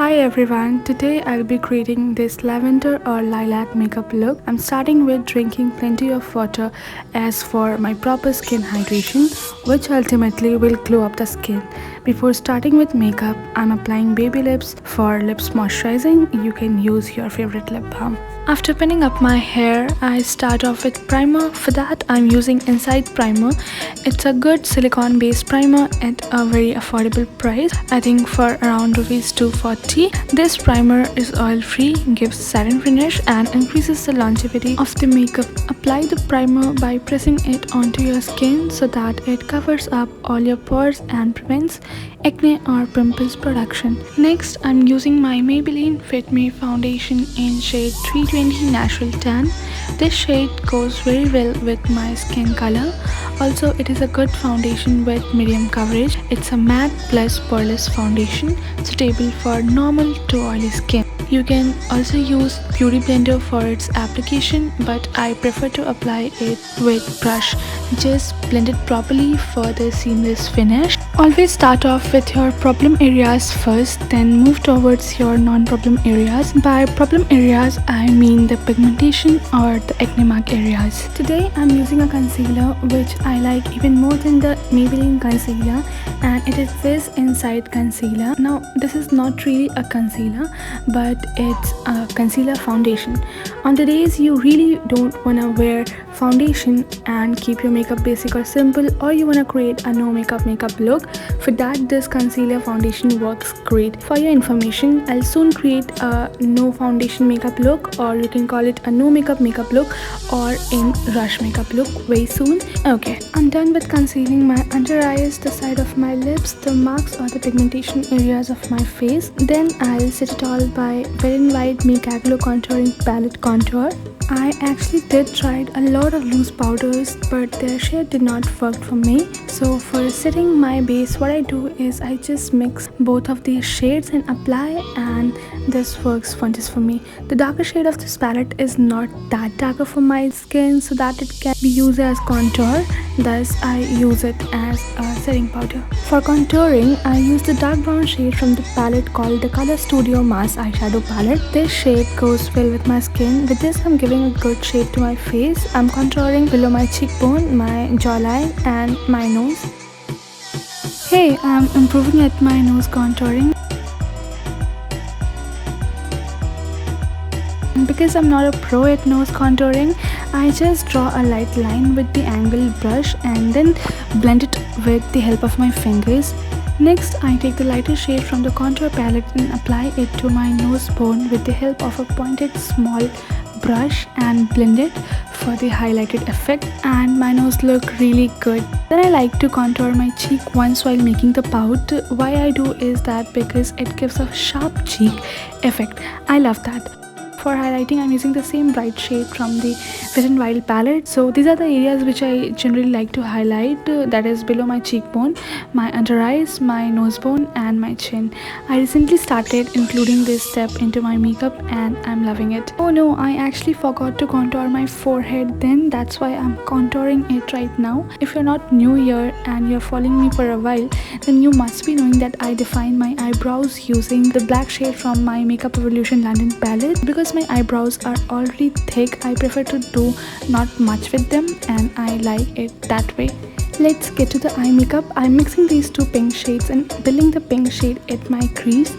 Hi everyone, today I'll be creating this lavender or lilac makeup look. I'm starting with drinking plenty of water as for my proper skin hydration, which ultimately will glow up the skin. Before starting with makeup, I'm applying baby lips. For lips moisturizing, you can use your favorite lip balm. After pinning up my hair, I start off with primer. For that, I'm using Inside Primer. It's a good silicone based primer at a very affordable price. I think for around rupees 240. This primer is oil free, gives satin finish and increases the longevity of the makeup. Apply the primer by pressing it onto your skin so that it covers up all your pores and prevents acne or pimples production. Next, I'm using my Maybelline Fit Me foundation in shade 320 Natural Tan. This shade goes very well with my skin color. Also, it is a good foundation with medium coverage. It's a matte plus poreless foundation suitable for normal to oily skin. You can also use Beauty Blender for its application, but I prefer to apply it with brush. Just blend it properly for the seamless finish. Always start off with your problem areas first, then move towards your non-problem areas. By problem areas, I mean the pigmentation or the acne mark areas. Today, I'm using a concealer which I like even more than the Maybelline concealer, and it is this Inside concealer. Now, this is not really a concealer, but it's a concealer foundation. On the days you really don't want to wear foundation and keep your makeup basic or simple, or you want to create a no makeup look, for that this concealer foundation works great. For your information, I'll soon create a no foundation makeup look, or you can call it a no makeup look or in rush makeup look very soon. Okay, I'm done with concealing my under eyes, the side of my lips, the marks or the pigmentation areas of my face. Then I'll set it all by Wet n Wild Megaglo contouring palette contour. I actually did try a lot of loose powders, but their shade did not work for me. So for setting my base, what I do is I just mix both of these shades and apply, and this works wonders for me. The darker shade of this palette is not that darker for my skin, so that it can be used as contour. Thus, I use it as a setting powder. For contouring, I use the dark brown shade from the palette called the Color Studio Mass Eyeshadow Palette. This shade goes well with my skin. With this, I'm giving a good shape to my face. I'm contouring below my cheekbone, my jawline and my nose. Hey, I'm improving at my nose contouring. Because I'm not a pro at nose contouring, I just draw a light line with the angled brush and then blend it with the help of my fingers. Next, I take the lighter shade from the contour palette and apply it to my nose bone with the help of a pointed small brush and blend it for the highlighted effect, and my nose look really good. Then I like to contour my cheek once while making the pout. Why I do is that because it gives a sharp cheek effect. I love that. For highlighting, I'm using the same bright shade from the Wet n Wild palette. So these are the areas which I generally like to highlight, that is below my cheekbone, my under eyes, my nose bone and my chin. I recently started including this step into my makeup and I'm loving it. Oh no, I actually forgot to contour my forehead then. That's why I'm contouring it right now. If you're not new here and you're following me for a while, then you must be knowing that I define my eyebrows using the black shade from my Makeup Evolution London palette. Because my eyebrows are already thick, I prefer to do not much with them, and I like it that way. Let's get to the eye makeup. I'm mixing these two pink shades and building the pink shade at my crease.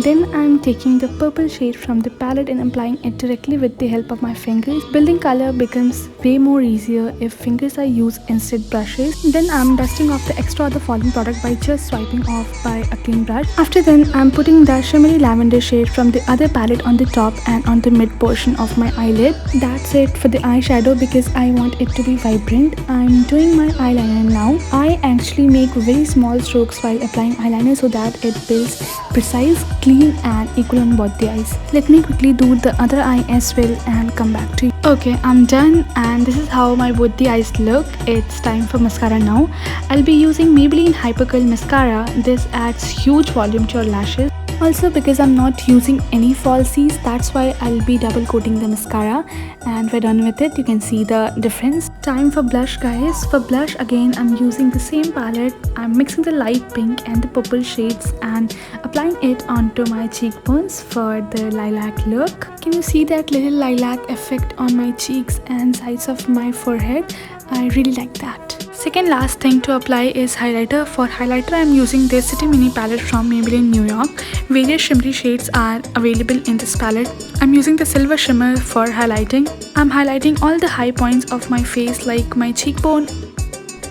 Then I'm taking the purple shade from the palette and applying it directly with the help of my fingers. Building color becomes way more easier if fingers are used instead brushes. Then I'm dusting off the extra of the falling product by just swiping off by a clean brush. After then, I'm putting the shimmery lavender shade from the other palette on the top and on the mid portion of my eyelid. That's it for the eyeshadow because I want it to be vibrant. I'm doing my eyeliner now. I actually make very small strokes while applying eyeliner so that it builds precise, clean and equal on both the eyes. Let me quickly do the other eye as well and come back to you. Okay, I'm done and this is how my both the eyes look. It's time for mascara now. I'll be using Maybelline Hypercurl mascara. This adds huge volume to your lashes. Also, because I'm not using any falsies, that's why I'll be double coating the mascara, and we're done with it. You can see the difference. Time for blush, guys. For blush, again, I'm using the same palette. I'm mixing the light pink and the purple shades and applying it onto my cheekbones for the lilac look. Can you see that little lilac effect on my cheeks and sides of my forehead? I really like that. Second last thing to apply is highlighter. For highlighter, I'm using this City Mini palette from Maybelline New York. Various shimmery shades are available in this palette. I'm using the silver shimmer for highlighting. I'm highlighting all the high points of my face like my cheekbone,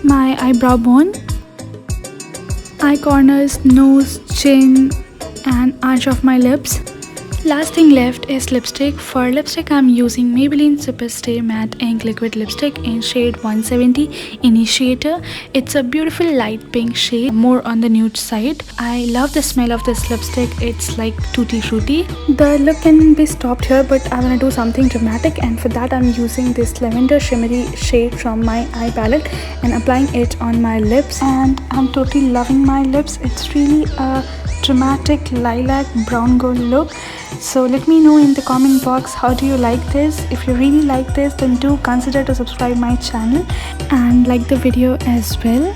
my eyebrow bone, eye corners, nose, chin, and arch of my lips. Last thing left is lipstick. For lipstick, I'm using Maybelline Super Stay Matte Ink Liquid Lipstick in shade 170 Initiator. It's a beautiful light pink shade, more on the nude side. I love the smell of this lipstick. It's like tutti frutti. The look can be stopped here, but I want to do something dramatic, and for that I'm using this lavender shimmery shade from my eye palette and applying it on my lips, and I'm totally loving my lips. It's really a dramatic lilac brown gold look. So let me know in the comment box, how do you like this? If you really like this, then do consider to subscribe my channel and like the video as well.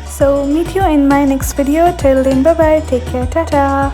So meet you in my next video. Till then, bye bye, take care, tata.